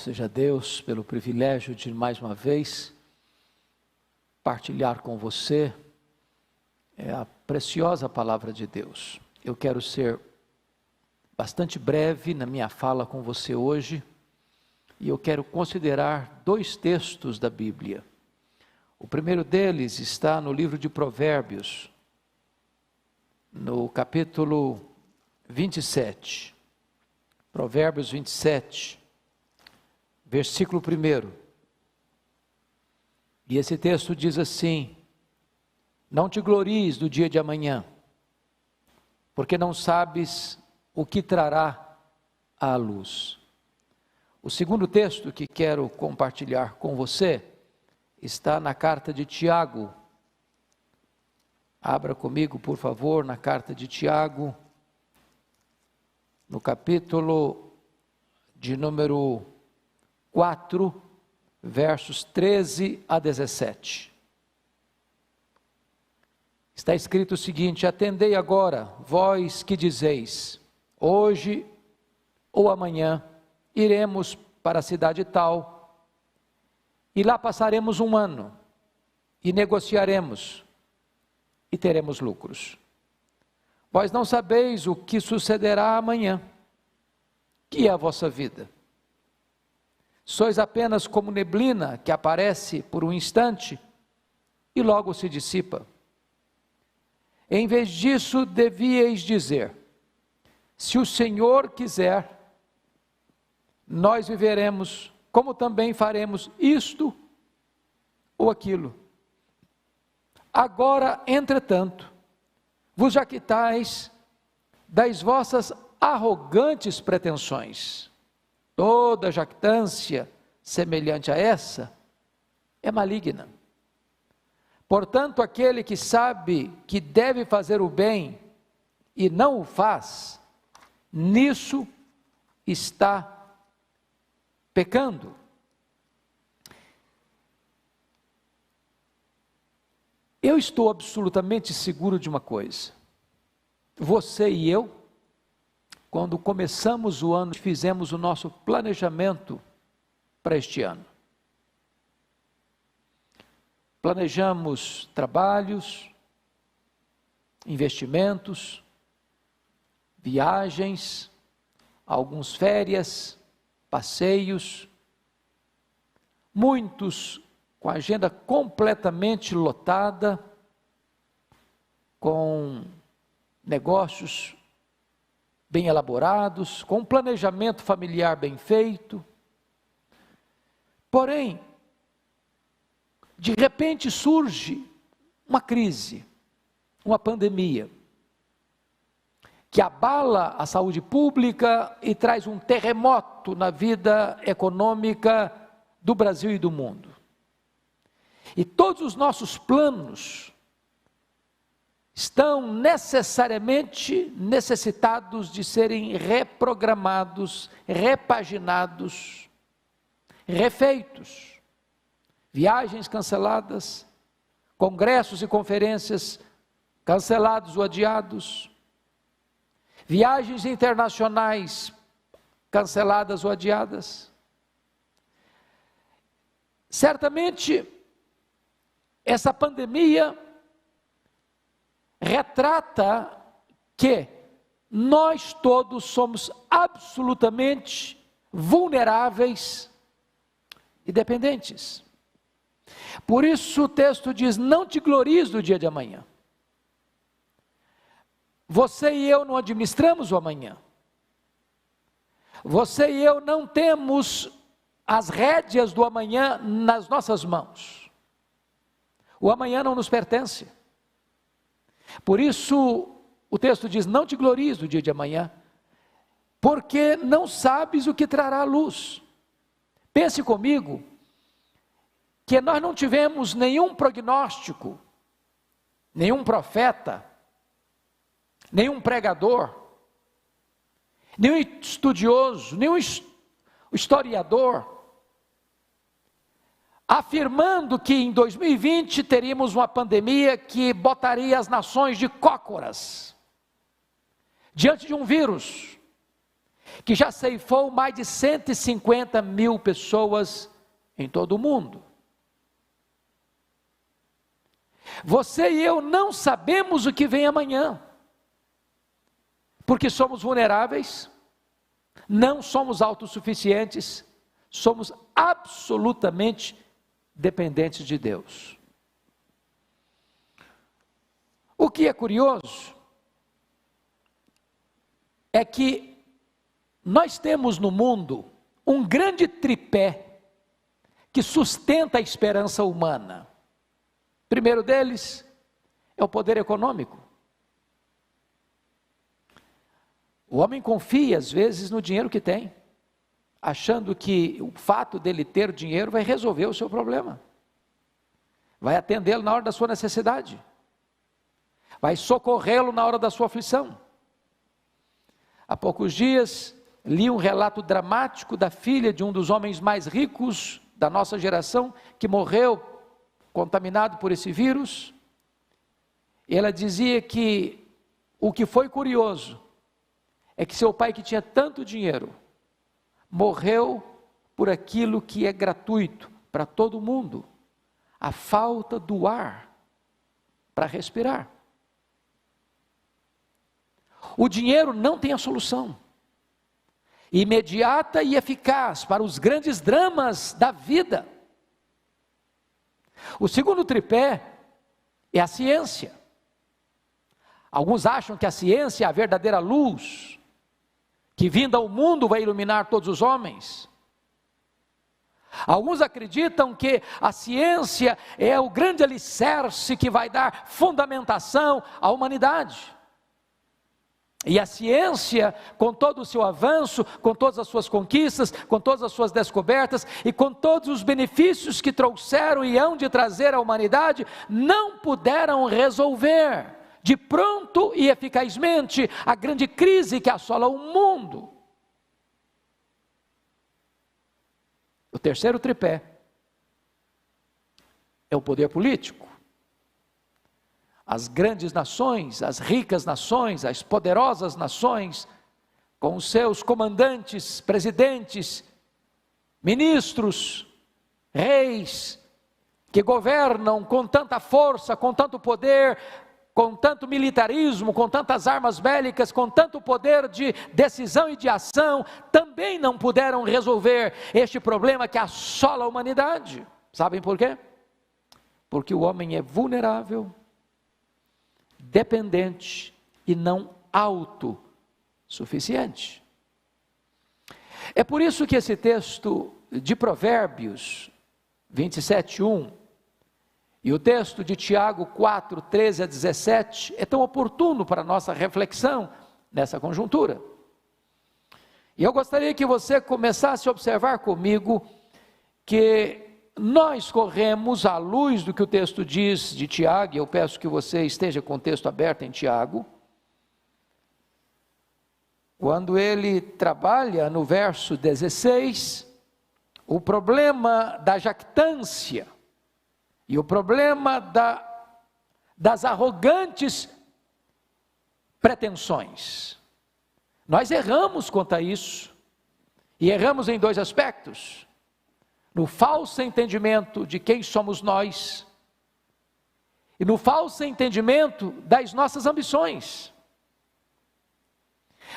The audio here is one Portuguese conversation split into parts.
seja Deus pelo privilégio de mais uma vez partilhar com você a preciosa palavra de Deus. Eu quero ser bastante breve na minha fala com você hoje e eu quero considerar dois textos da Bíblia. O primeiro deles está no livro de Provérbios, no capítulo 27. Provérbios 27, versículo 1. E esse texto diz assim: não te glories do dia de amanhã, porque não sabes o que trará à luz. O segundo texto que quero compartilhar com você está na carta de Tiago. Abra comigo, por favor, na carta de Tiago, no capítulo de número 4, versos 13 a 17. Está escrito o seguinte: atendei agora, vós que dizeis, hoje ou amanhã iremos para a cidade tal, e lá passaremos um ano, e negociaremos, e teremos lucros. Vós não sabeis o que sucederá amanhã, que é a vossa vida. Sois apenas como neblina que aparece por um instante e logo se dissipa. Em vez disso, devíeis dizer: se o Senhor quiser, nós viveremos, como também faremos isto ou aquilo. Agora, entretanto, vos jactais das vossas arrogantes pretensões. Toda jactância semelhante a essa é maligna. Portanto, aquele que sabe que deve fazer o bem e não o faz, nisso está pecando. Eu estou absolutamente seguro de uma coisa: você e eu, quando começamos o ano, fizemos o nosso planejamento para este ano. Planejamos trabalhos, investimentos, viagens, algumas férias, passeios, muitos com a agenda completamente lotada, com negócios bem elaborados, com um planejamento familiar bem feito. Porém, de repente surge uma crise, uma pandemia, que abala a saúde pública e traz um terremoto na vida econômica do Brasil e do mundo. E todos os nossos planos estão necessariamente necessitados de serem reprogramados, repaginados, refeitos. Viagens canceladas, congressos e conferências cancelados ou adiados, viagens internacionais canceladas ou adiadas. Certamente, essa pandemia retrata que nós todos somos absolutamente vulneráveis e dependentes. Por isso o texto diz: não te glories do dia de amanhã. Você e eu não administramos o amanhã. Você e eu não temos as rédeas do amanhã nas nossas mãos. O amanhã não nos pertence. Por isso o texto diz: não te glories do dia de amanhã, porque não sabes o que trará a luz. Pense comigo que nós não tivemos nenhum prognóstico, nenhum profeta, nenhum pregador, nenhum estudioso, nenhum historiador, afirmando que em 2020 teríamos uma pandemia que botaria as nações de cócoras, diante de um vírus, que já ceifou mais de 150 mil pessoas em todo o mundo. Você e eu não sabemos o que vem amanhã, porque somos vulneráveis, não somos autossuficientes, somos absolutamente dependentes de Deus. O que é curioso é que nós temos no mundo um grande tripé que sustenta a esperança humana. O primeiro deles é o poder econômico. O homem confia às vezes no dinheiro que tem, achando que o fato dele ter dinheiro vai resolver o seu problema, vai atendê-lo na hora da sua necessidade, vai socorrê-lo na hora da sua aflição. Há poucos dias li um relato dramático da filha de um dos homens mais ricos da nossa geração, que morreu contaminado por esse vírus. E ela dizia que o que foi curioso é que seu pai, que tinha tanto dinheiro, morreu por aquilo que é gratuito para todo mundo: a falta do ar para respirar. O dinheiro não tem a solução imediata e eficaz para os grandes dramas da vida. O segundo tripé é a ciência. Alguns acham que a ciência é a verdadeira luz, que vinda ao mundo vai iluminar todos os homens. Alguns acreditam que a ciência é o grande alicerce que vai dar fundamentação à humanidade. E a ciência, com todo o seu avanço, com todas as suas conquistas, com todas as suas descobertas e com todos os benefícios que trouxeram e hão de trazer à humanidade, não puderam resolver de pronto e eficazmente a grande crise que assola o mundo. O terceiro tripé é o poder político. As grandes nações, as ricas nações, as poderosas nações, com os seus comandantes, presidentes, ministros, reis, que governam com tanta força, com tanto poder, com tanto militarismo, com tantas armas bélicas, com tanto poder de decisão e de ação, também não puderam resolver este problema que assola a humanidade. Sabem por quê? Porque o homem é vulnerável, dependente e não autossuficiente. É por isso que esse texto de Provérbios 27:1 e o texto de Tiago 4:13-17 é tão oportuno para a nossa reflexão nessa conjuntura. E eu gostaria que você começasse a observar comigo que nós corremos, à luz do que o texto diz de Tiago, e eu peço que você esteja com o texto aberto em Tiago, quando ele trabalha no verso 16, o problema da jactância e o problema das arrogantes pretensões. Nós erramos quanto a isso, e erramos em dois aspectos: no falso entendimento de quem somos nós, e no falso entendimento das nossas ambições.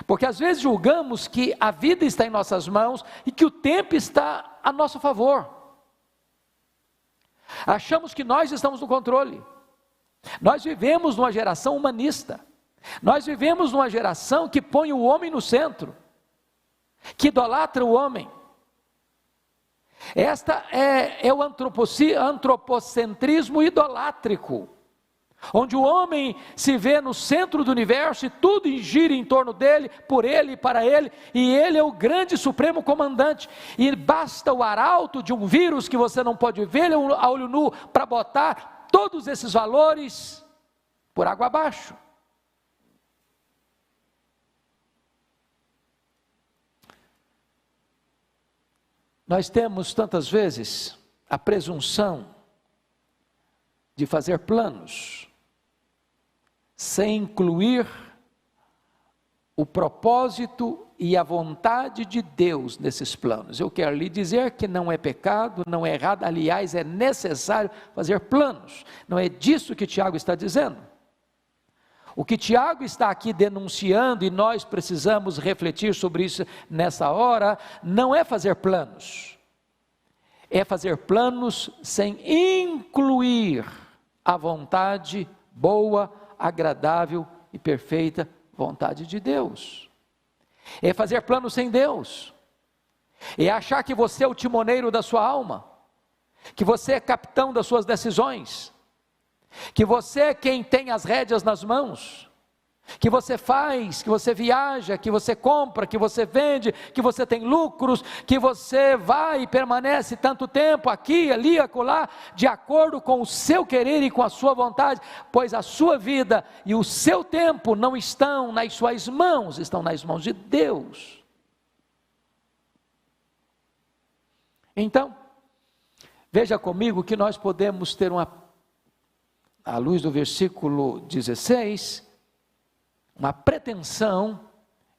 Porque às vezes julgamos que a vida está em nossas mãos e que o tempo está a nosso favor. Achamos que nós estamos no controle. Nós vivemos numa geração humanista. Nós vivemos numa geração que põe o homem no centro, que idolatra o homem. Esta é o antropocentrismo idolátrico, onde o homem se vê no centro do universo e tudo gira em torno dele, por ele e para ele, e ele é o grande supremo comandante, e basta o arauto de um vírus que você não pode ver a olho nu para botar todos esses valores por água abaixo. Nós temos tantas vezes a presunção de fazer planos sem incluir o propósito e a vontade de Deus nesses planos. Eu quero lhe dizer que não é pecado, não é errado, aliás, é necessário fazer planos. Não é disso que Tiago está dizendo. O que Tiago está aqui denunciando, e nós precisamos refletir sobre isso nessa hora, não é fazer planos. É fazer planos sem incluir a vontade boa, agradável e perfeita vontade de Deus. É fazer planos sem Deus. É achar que você é o timoneiro da sua alma, que você é capitão das suas decisões, que você é quem tem as rédeas nas mãos, que você faz, que você viaja, que você compra, que você vende, que você tem lucros, que você vai e permanece tanto tempo aqui, ali, acolá, de acordo com o seu querer e com a sua vontade, pois a sua vida e o seu tempo não estão nas suas mãos, estão nas mãos de Deus. Então, veja comigo que nós podemos ter à luz do versículo 16, uma pretensão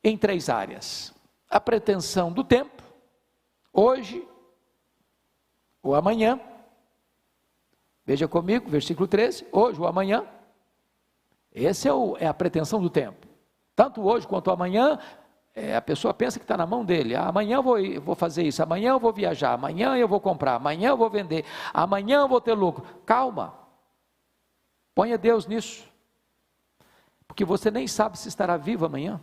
em 3 áreas. A pretensão do tempo, hoje ou amanhã. Veja comigo, versículo 13, hoje ou amanhã. Essa é a pretensão do tempo. Tanto hoje quanto amanhã, a pessoa pensa que está na mão dele. Amanhã eu vou fazer isso, amanhã eu vou viajar, amanhã eu vou comprar, amanhã eu vou vender, amanhã eu vou ter lucro. Calma, ponha Deus nisso. Porque você nem sabe se estará vivo amanhã.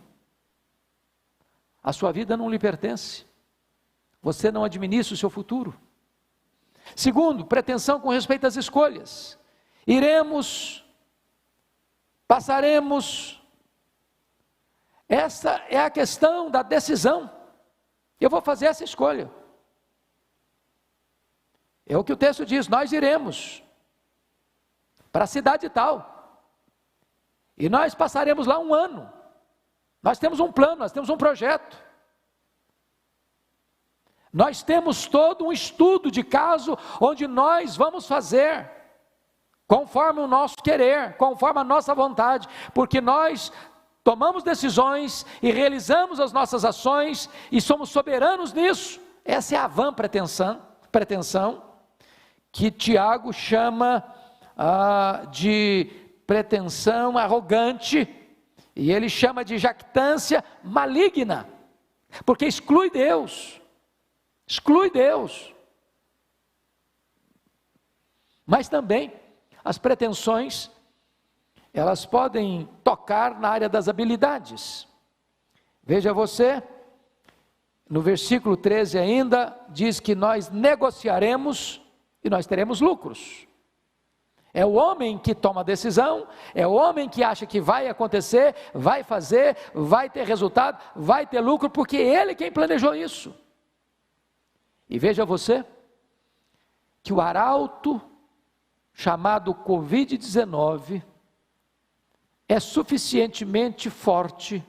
A sua vida não lhe pertence. Você não administra o seu futuro. Segundo, pretensão com respeito às escolhas. Iremos, passaremos. Essa é a questão da decisão. Eu vou fazer essa escolha. É o que o texto diz, nós iremos para a cidade tal. E nós passaremos lá 1 ano. Nós temos um plano, nós temos um projeto. Nós temos todo um estudo de caso, onde nós vamos fazer, conforme o nosso querer, conforme a nossa vontade, porque nós tomamos decisões e realizamos as nossas ações, e somos soberanos nisso. Essa é a vã pretensão, que Tiago chama de pretensão arrogante, e ele chama de jactância maligna, porque exclui Deus, mas também as pretensões, elas podem tocar na área das habilidades. Veja você, no versículo 13 ainda, diz que nós negociaremos e nós teremos lucros. É o homem que toma a decisão, é o homem que acha que vai acontecer, vai fazer, vai ter resultado, vai ter lucro, porque ele é quem planejou isso. E veja você, que o arauto chamado Covid-19 é suficientemente forte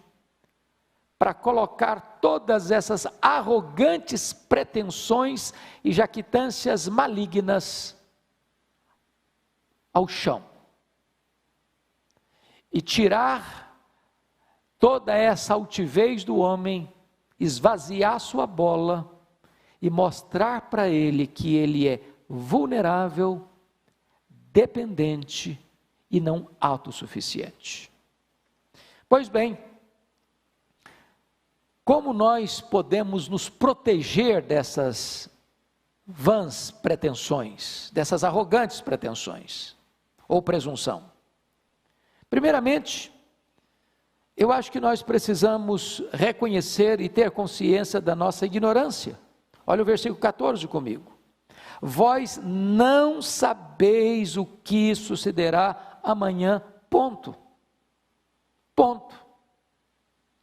para colocar todas essas arrogantes pretensões e jactâncias malignas ao chão, e tirar toda essa altivez do homem, esvaziar sua bola e mostrar para ele que ele é vulnerável, dependente e não autossuficiente. Pois bem, como nós podemos nos proteger dessas vãs pretensões, dessas arrogantes pretensões ou presunção? Primeiramente, eu acho que nós precisamos reconhecer e ter consciência da nossa ignorância. Olha o versículo 14 comigo. Vós não sabeis o que sucederá amanhã, ponto.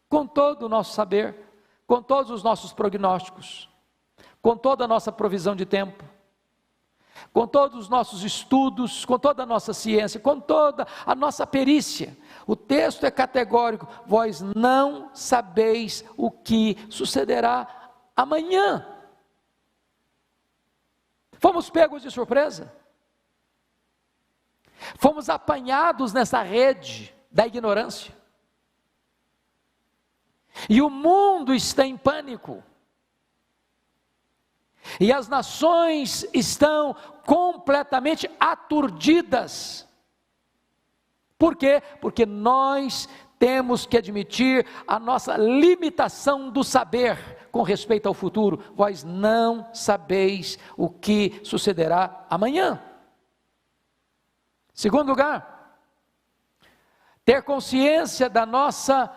Com todo o nosso saber, com todos os nossos prognósticos, com toda a nossa provisão de tempo, com todos os nossos estudos, com toda a nossa ciência, com toda a nossa perícia, o texto é categórico: vós não sabeis o que sucederá amanhã. Fomos pegos de surpresa, fomos apanhados nessa rede da ignorância. E o mundo está em pânico. E as nações estão completamente aturdidas. Por quê? Porque nós temos que admitir a nossa limitação do saber com respeito ao futuro. Vós não sabeis o que sucederá amanhã. Segundo lugar, ter consciência da nossa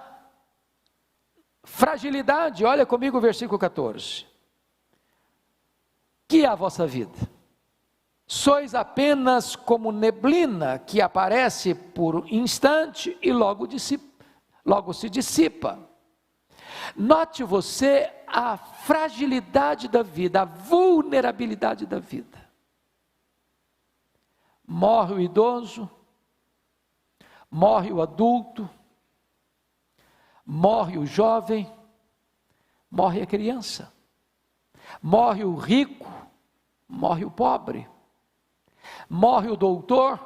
fragilidade. Olha comigo o versículo 14. Que é a vossa vida? Sois apenas como neblina que aparece por instante e logo se dissipa. Note você a fragilidade da vida, a vulnerabilidade da vida. Morre o idoso, morre o adulto, morre o jovem, morre a criança, morre o rico, morre o pobre, morre o doutor,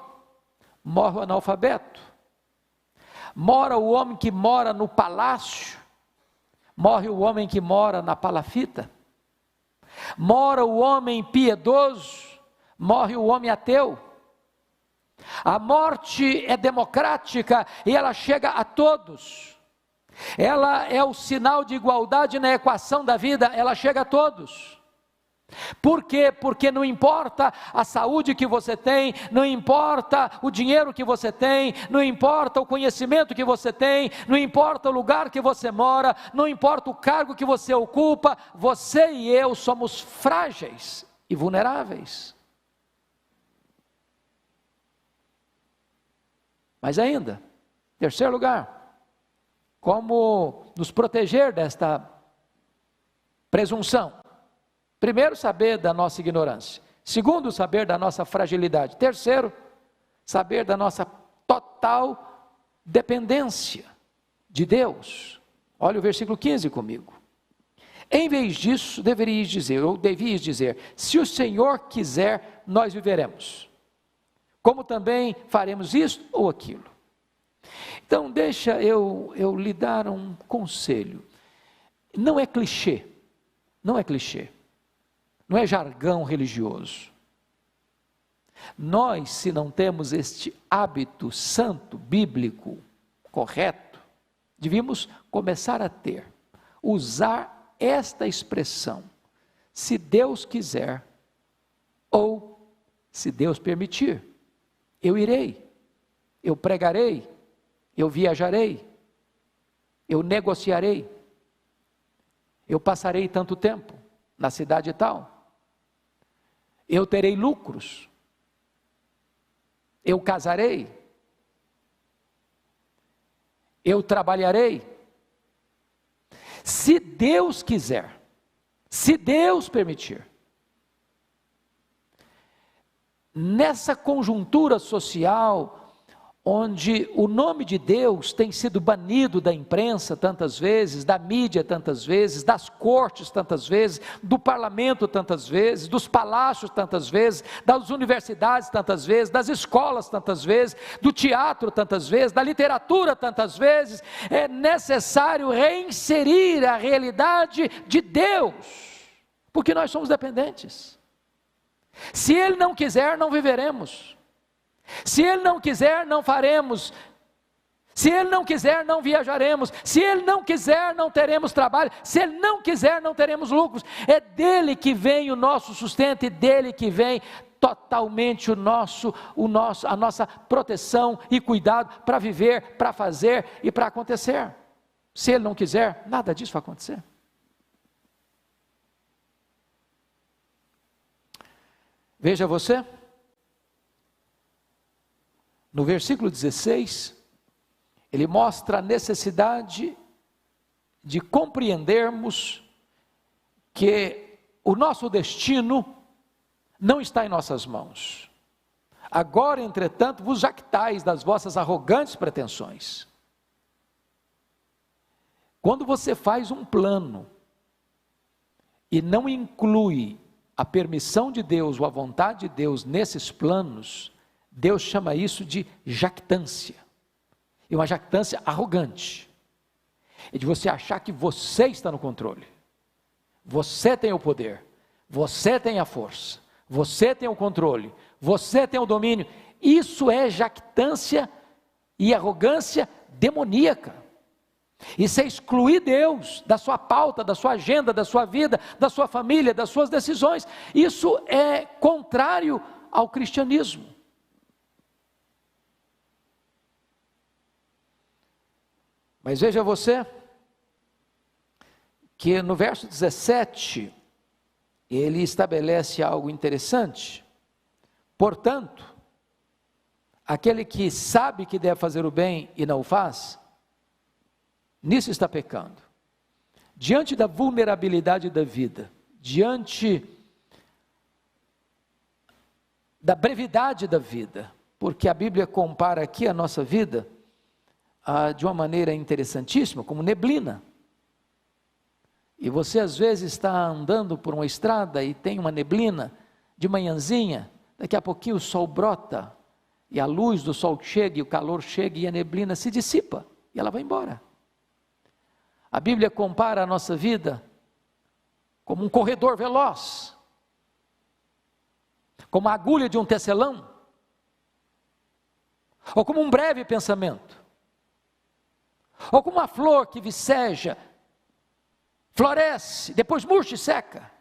morre o analfabeto, morre o homem que mora no palácio, morre o homem que mora na palafita, morre o homem piedoso, morre o homem ateu. A morte é democrática e ela chega a todos. Ela é o sinal de igualdade na equação da vida, ela chega a todos. Por quê? Porque não importa a saúde que você tem, não importa o dinheiro que você tem, não importa o conhecimento que você tem, não importa o lugar que você mora, não importa o cargo que você ocupa, você e eu somos frágeis e vulneráveis. Mas ainda, terceiro lugar, como nos proteger desta presunção? Primeiro, saber da nossa ignorância. Segundo, saber da nossa fragilidade. Terceiro, saber da nossa total dependência de Deus. Olha o versículo 15 comigo. Em vez disso, devias dizer, se o Senhor quiser, nós viveremos. Como também faremos isto ou aquilo. Então, deixa eu lhe dar um conselho. Não é clichê, não é clichê. Não é jargão religioso. Nós, se não temos este hábito santo, bíblico, correto, devíamos começar a ter, usar esta expressão, se Deus quiser, ou se Deus permitir, eu irei, eu pregarei, eu viajarei, eu negociarei, eu passarei tanto tempo na cidade tal, eu terei lucros, eu casarei, eu trabalharei. Se Deus quiser, se Deus permitir. Nessa conjuntura social, onde o nome de Deus tem sido banido da imprensa tantas vezes, da mídia tantas vezes, das cortes tantas vezes, do parlamento tantas vezes, dos palácios tantas vezes, das universidades tantas vezes, das escolas tantas vezes, do teatro tantas vezes, da literatura tantas vezes, é necessário reinserir a realidade de Deus, porque nós somos dependentes. Se Ele não quiser, não viveremos. Se Ele não quiser, não faremos. Se Ele não quiser, não viajaremos. Se Ele não quiser, não teremos trabalho. Se Ele não quiser, não teremos lucros. É dele que vem o nosso sustento e dele que vem totalmente a nossa proteção e cuidado para viver, para fazer e para acontecer. Se Ele não quiser, nada disso vai acontecer. Veja você, no versículo 16, ele mostra a necessidade de compreendermos que o nosso destino não está em nossas mãos. Agora, entretanto, vos jactais das vossas arrogantes pretensões. Quando você faz um plano e não inclui a permissão de Deus ou a vontade de Deus nesses planos, Deus chama isso de jactância, e uma jactância arrogante. é de você achar que você está no controle. Você tem o poder, você tem a força, você tem o controle, você tem o domínio. Isso é jactância e arrogância demoníaca. Isso é excluir Deus da sua pauta, da sua agenda, da sua vida, da sua família, das suas decisões. Isso é contrário ao cristianismo. Mas veja você, que no verso 17, ele estabelece algo interessante. Portanto, aquele que sabe que deve fazer o bem e não o faz, nisso está pecando. Diante da vulnerabilidade da vida, diante da brevidade da vida, porque a Bíblia compara aqui a nossa vida de uma maneira interessantíssima, como neblina. E você às vezes está andando por uma estrada e tem uma neblina de manhãzinha, daqui a pouquinho o sol brota, e a luz do sol chega, e o calor chega, e a neblina se dissipa, e ela vai embora. A Bíblia compara a nossa vida como um corredor veloz, como a agulha de um tecelão, ou como um breve pensamento, ou como uma flor que viceja, floresce, depois murcha e seca.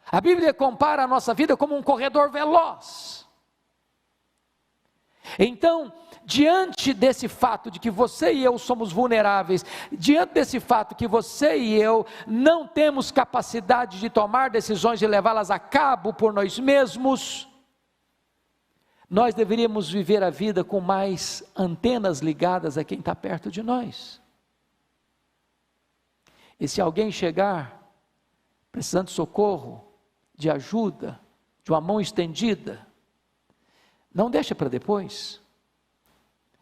A Bíblia compara a nossa vida como um corredor veloz. Então, diante desse fato de que você e eu somos vulneráveis, diante desse fato que você e eu não temos capacidade de tomar decisões e levá-las a cabo por nós mesmos, nós deveríamos viver a vida com mais antenas ligadas a quem está perto de nós. E se alguém chegar precisando de socorro, de ajuda, de uma mão estendida, não deixa para depois.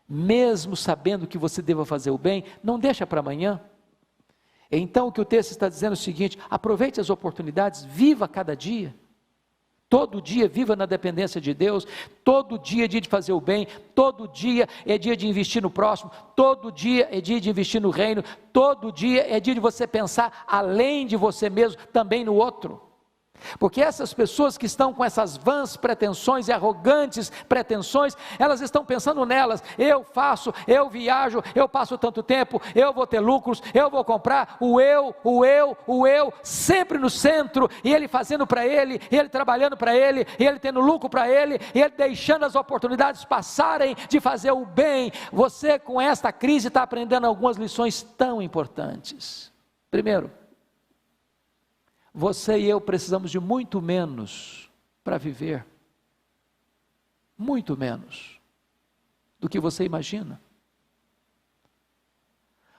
Mesmo sabendo que você deva fazer o bem, não deixa para amanhã. Então o que o texto está dizendo é o seguinte: aproveite as oportunidades, viva cada dia. Todo dia viva na dependência de Deus, todo dia é dia de fazer o bem, todo dia é dia de investir no próximo, todo dia é dia de investir no reino, todo dia é dia de você pensar além de você mesmo, também no outro. Porque essas pessoas que estão com essas vãs pretensões e arrogantes pretensões, elas estão pensando nelas: eu faço, eu viajo, eu passo tanto tempo, eu vou ter lucros, eu vou comprar, o eu, sempre no centro, e ele fazendo para ele, e ele trabalhando para ele, e ele tendo lucro para ele, e ele deixando as oportunidades passarem de fazer o bem. Você com esta crise está aprendendo algumas lições tão importantes. Primeiro, você e eu precisamos de muito menos para viver, muito menos do que você imagina.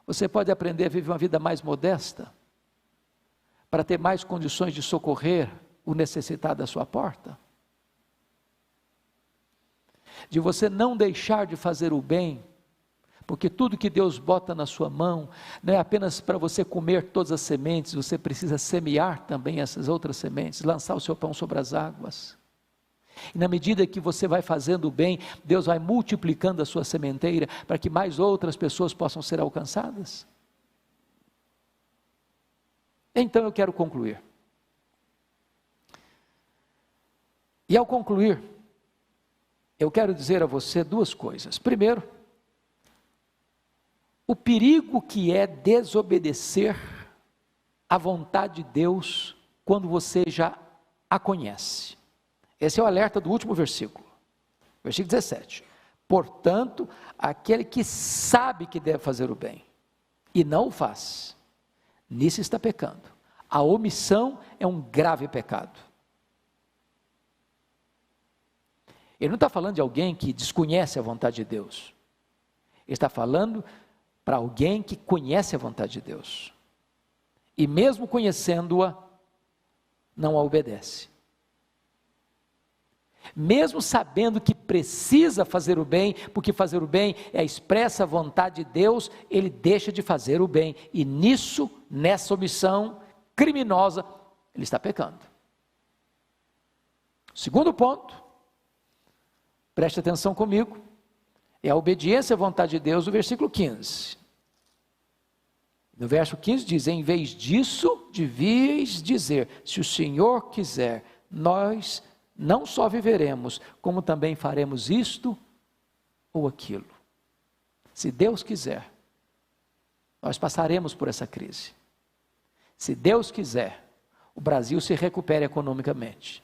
Você pode aprender a viver uma vida mais modesta, para ter mais condições de socorrer o necessitado à sua porta, de você não deixar de fazer o bem, porque tudo que Deus bota na sua mão, não é apenas para você comer todas as sementes, você precisa semear também essas outras sementes, lançar o seu pão sobre as águas, e na medida que você vai fazendo o bem, Deus vai multiplicando a sua sementeira, para que mais outras pessoas possam ser alcançadas. Então eu quero concluir, e ao concluir, eu quero dizer a você duas coisas. Primeiro, o perigo que é desobedecer à vontade de Deus, quando você já a conhece. Esse é o alerta do último versículo, versículo 17. Portanto, aquele que sabe que deve fazer o bem, e não o faz, nisso está pecando. A omissão é um grave pecado. Ele não está falando de alguém que desconhece a vontade de Deus. Ele está falando para alguém que conhece a vontade de Deus. E mesmo conhecendo-a, não a obedece. Mesmo sabendo que precisa fazer o bem, porque fazer o bem é a expressa vontade de Deus, ele deixa de fazer o bem. E nisso, nessa omissão criminosa, ele está pecando. Segundo ponto, preste atenção comigo, é a obediência à vontade de Deus, do versículo 15. No verso 15 diz: em vez disso, devíeis dizer, se o Senhor quiser, nós não só viveremos, como também faremos isto ou aquilo. Se Deus quiser, nós passaremos por essa crise. Se Deus quiser, o Brasil se recupera economicamente.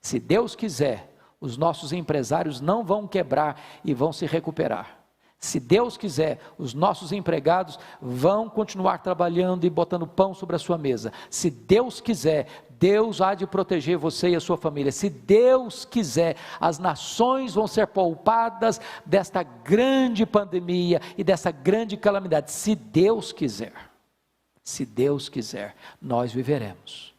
Se Deus quiser, os nossos empresários não vão quebrar e vão se recuperar. Se Deus quiser, os nossos empregados vão continuar trabalhando e botando pão sobre a sua mesa. Se Deus quiser, Deus há de proteger você e a sua família. Se Deus quiser, as nações vão ser poupadas desta grande pandemia e dessa grande calamidade. Se Deus quiser, nós viveremos.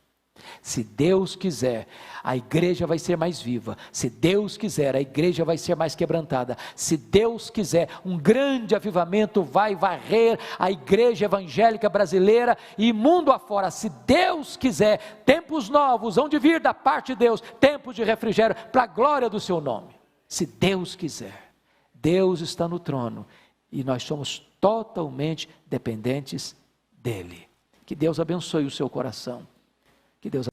Se Deus quiser, a igreja vai ser mais viva. Se Deus quiser, a igreja vai ser mais quebrantada. Se Deus quiser, um grande avivamento vai varrer a igreja evangélica brasileira e mundo afora. Se Deus quiser, tempos novos hão de vir da parte de Deus, tempos de refrigério para a glória do seu nome. Se Deus quiser, Deus está no trono e nós somos totalmente dependentes dele. Que Deus abençoe o seu coração. Que Deus